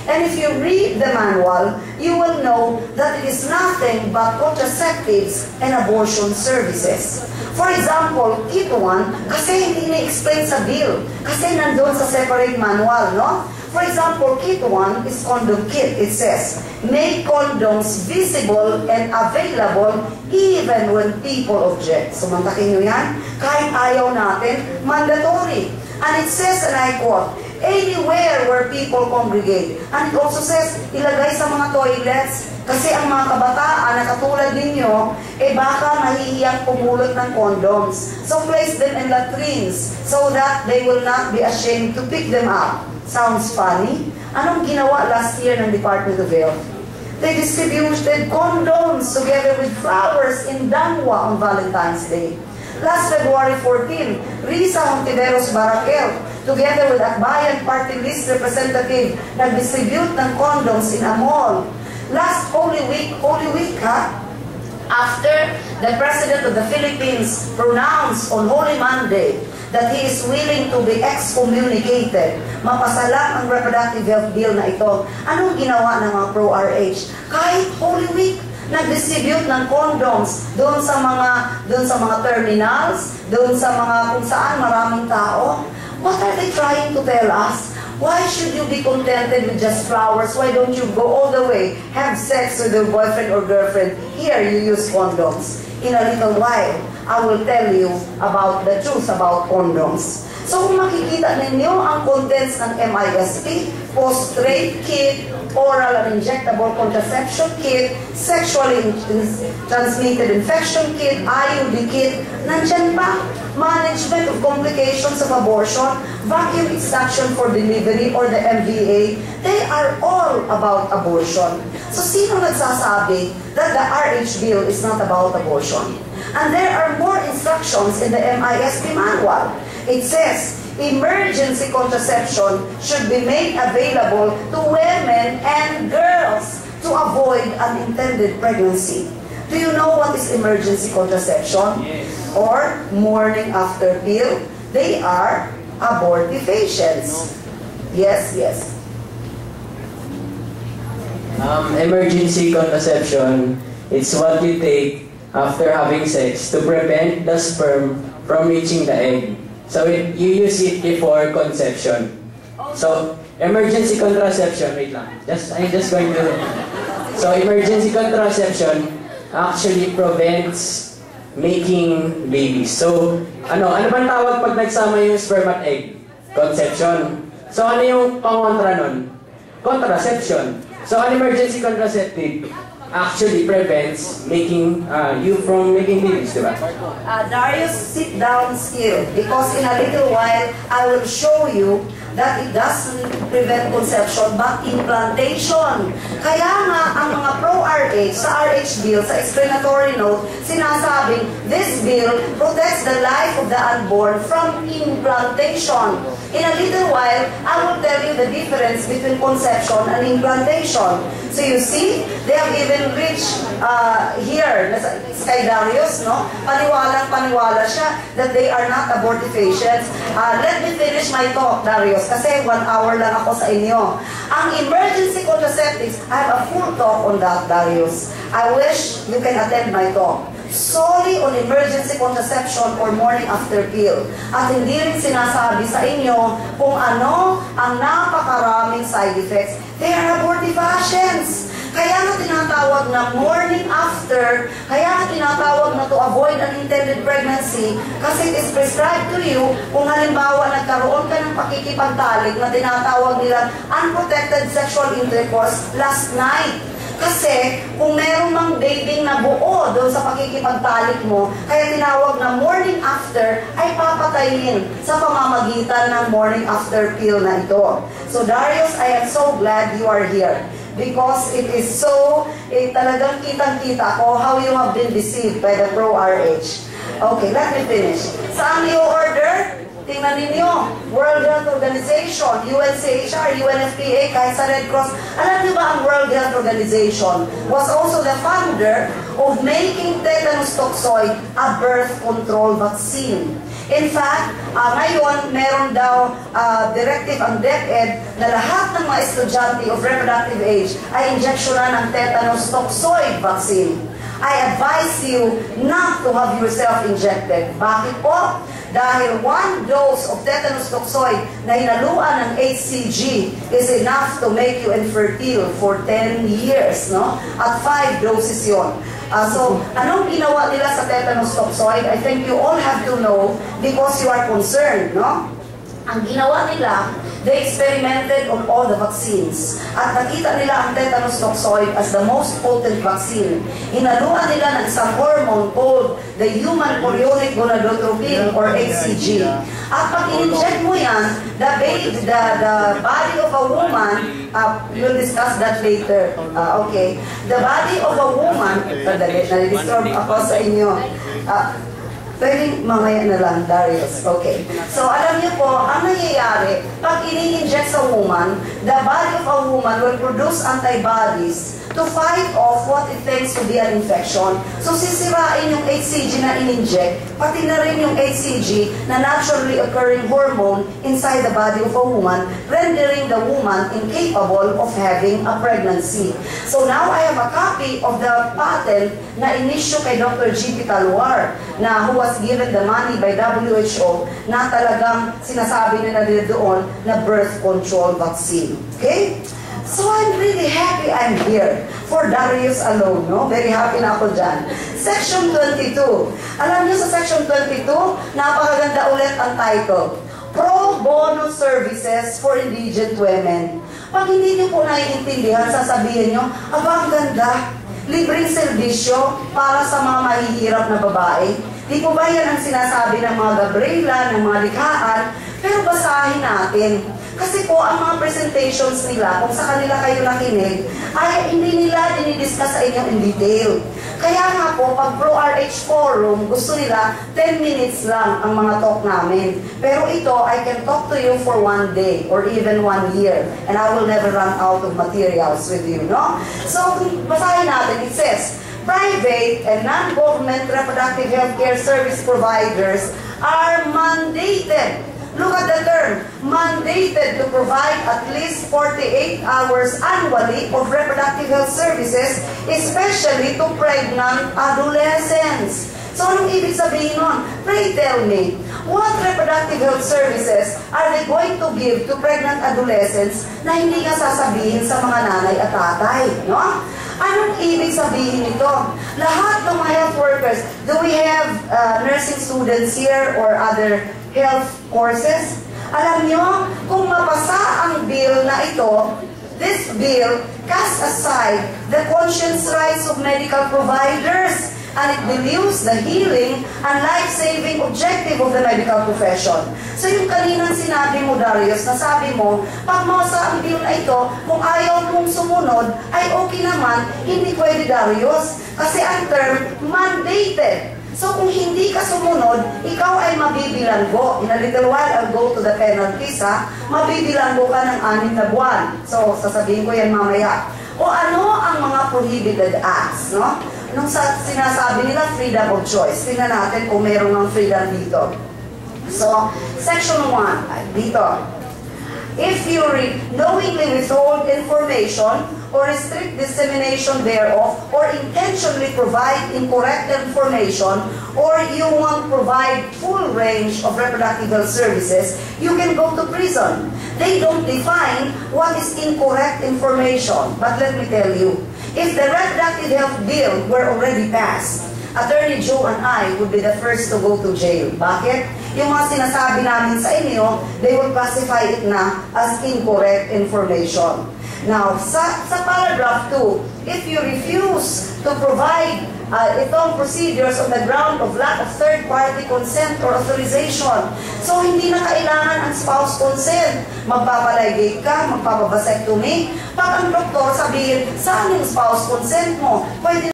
And if you read the manual, you will know that it is nothing but contraceptives and abortion services. For example, Kit 1, kasi hindi na-explain sa bill, kasi nandun sa separate manual, no? For example, Kit 1 is condom kit. It says, make condoms visible and available even when people object. So, mantakin nyo yan. Kahit ayaw natin, mandatory. And it says, and I quote, anywhere where people congregate. And it also says, ilagay sa mga toilets. Kasi ang mga kabataan na katulad ninyo, baka mahihiyang pumulot ng condoms. So, place them in latrines so that they will not be ashamed to pick them up. Sounds funny? Anong ginawa last year ng Department of Health? They distributed condoms together with flowers in Dangwa on Valentine's Day. Last February 14, Risa Hontiveros Barakel, together with Akbayan Party List representative, nag-distribute ng condoms in a mall. Last Holy Week, after the President of the Philippines pronounced on Holy Monday that he is willing to be excommunicated, mapasalang ang reproductive health bill na ito. Anong ginawa ng mga pro-RH? Kahit Holy Week, nag-distribute ng condoms doon sa mga terminals, doon sa mga kung saan maraming tao. What are they trying to tell us? Why should you be contented with just flowers? Why don't you go all the way, have sex with your boyfriend or girlfriend? Here, you use condoms. In a little while, I will tell you about the truth about condoms. So kung makikita ninyo ang contents ng MISP, post-rape kit, oral and injectable contraception kit, sexually transmitted infection kit, IUD kit, nandyan pa. Management of complications of abortion, vacuum extraction for delivery or the MVA, they are all about abortion. So sino nagsasabi that the RH bill is not about abortion? And there are more instructions in the MISP manual. It says, emergency contraception should be made available to women and girls to avoid unintended pregnancy. Do you know what is emergency contraception? Yes. Or morning after pill? They are abortifacients. Yes, yes. Emergency contraception is what you take after having sex to prevent the sperm from reaching the egg. So you use it before conception. So emergency contraception, wait lang. I'm just going to. So emergency contraception actually prevents making babies. So ano bang tawag pag nagsama yung sperm at egg? Conception. So ano yung pangontra nun? Contraception. So an emergency contraceptive actually prevents making you from making babies, diba? Darius, sit down still, because in a little while I will show you that it doesn't prevent conception but implantation. Kaya nga ang mga pro-RH sa RH bill, sa explanatory note, sinasabing this bill protects the life of the unborn from implantation. In a little while, I will tell you the difference between conception and implantation. So you see, they have even reached here, kay Darius, no? Paniwala siya that they are not abortifacients. Let me finish my talk, Darius, kasi 1 hour lang ako sa inyo. Ang emergency contraceptives, I have a full talk on that, Darius. I wish you can attend my talk. Solely on emergency contraception or morning after pill. At hindi rin sinasabi sa inyo kung ano ang napakaraming side effects. They are abortifacients. Kaya nga tinatawag na morning after, kaya nga tinatawag na to avoid unintended pregnancy, kasi it is prescribed to you kung halimbawa nagkaroon ka ng pakikipagtalik na tinatawag nila unprotected sexual intercourse last night. Kasi kung meron mang baby na buo doon sa pakikipagtalik mo, kaya tinawag na morning after, ay papatayin sa pamamagitan ng morning after pill na ito. So Darius, I am so glad you are here. Because it is so, talagang kitang-kita ko how you have been deceived by the pro-RH. Okay, let me finish. Saan yung order? Tingnan ninyo, World Health Organization, UNCHR, UNFPA, kahit sa Red Cross. Alam niyo ba ang World Health Organization was also the founder of making tetanus toxoid a birth control vaccine. In fact, ngayon, meron daw directive ang DepEd na lahat ng mga estudyante of reproductive age ay injeksyonan ng tetanus toxoid vaccine. I advise you not to have yourself injected. Bakit po? Dahil 1 dose of tetanus toxoid na hinaluan ng HCG is enough to make you infertile for 10 years, no? At 5 doses yon. So, anong ginawa nila sa tetanus toxoid? I think you all have to know because you are concerned, no? Ang ginawa nila, they experimented on all the vaccines. At nakita nila ang tetanus toxoid as the most potent vaccine. Hinaluan nila ng isang hormone called the human chorionic gonadotropin or HCG. At pag in-inject mo yan, the body of a woman, we'll discuss that later. Okay. The body of a woman, nare-disturb ako sa inyo. Pwedeng mamaya na lang, Darius. Okay. So, alam niyo po, ang nangyayari, pag ini-inject sa woman, the body of a woman will produce antibodies to fight off what it thinks to be an infection. So, sisirain yung HCG na in-inject, pati na rin yung HCG na naturally occurring hormone inside the body of a woman, rendering the woman incapable of having a pregnancy. So, now I have a copy of the patent na in-issue kay Dr. G.P. Talwar, na who was given the money by WHO, na talagang sinasabi nila doon na birth control vaccine. Okay? So I'm really happy I'm here for Darius alone, no? Very happy na ako dyan. Section 22. Alam niyo sa Section 22, napakaganda ulit ang title. Pro bono services for indigent women. Pag hindi niyo po naiintindihan, sasabihin niyo, aba, ang ganda. Libreng serbisyo para sa mga mahihirap na babae. Di po ba yan ang sinasabi ng mga Gabriela, ng mga likhaan? Pero basahin natin. Kasi po, ang mga presentations nila, kung sa kanila kayo nakinig, ay hindi nila dinidiscuss sa inyo in detail. Kaya nga po, pag ProRH Forum, gusto nila 10 minutes lang ang mga talk namin. Pero ito, I can talk to you for 1 day or even 1 year. And I will never run out of materials with you, no? So, basahin natin. It says, private and non-government reproductive healthcare service providers are mandated. Look at the term, mandated to provide at least 48 hours annually of reproductive health services, especially to pregnant adolescents. So, anong ibig sabihin nun? Pray tell me, what reproductive health services are they going to give to pregnant adolescents na hindi nga sasabihin sa mga nanay at tatay, no? Anong ibig sabihin nito? Lahat ng mga health workers, do we have nursing students here or other health courses? Alam nyo, kung mapasa ang bill na ito, this bill casts aside the conscience rights of medical providers and it dilutes the healing and life-saving objective of the medical profession. So yung kaninang sinabi mo, Darius, na sabi mo, pag masa ang bill na ito, kung ayaw mong sumunod, ay okay naman, hindi pwede, Darius. Kasi ang term, mandated. So kung hindi ka sumunod, ikaw ay mabibilanggo. In a little while, I'll go to the penalties, ha? Mabibilanggo ka ng 6 na buwan. So sasabihin ko yan mamaya. O ano ang mga prohibited acts, no? Nung sinasabi nila freedom of choice, tingnan natin kung meron ng freedom dito. So, Section 1, dito. If you knowingly withhold information or restrict dissemination thereof, or intentionally provide incorrect information, or you won't provide full range of reproductive health services, you can go to prison. They don't define what is incorrect information. But let me tell you, if the reproductive health bill were already passed, Attorney Joe and I would be the first to go to jail. Bakit? Yung mga sinasabi namin sa inyo, they will classify it na as incorrect information. Now, sa paragraph 2, if you refuse to provide itong procedures on the ground of lack of third-party consent or authorization, so hindi na kailangan ang spouse consent. Magpapaligate ka, magpapabasectomy. Pag ang doktor sabihin, saan yung spouse consent mo? Pwede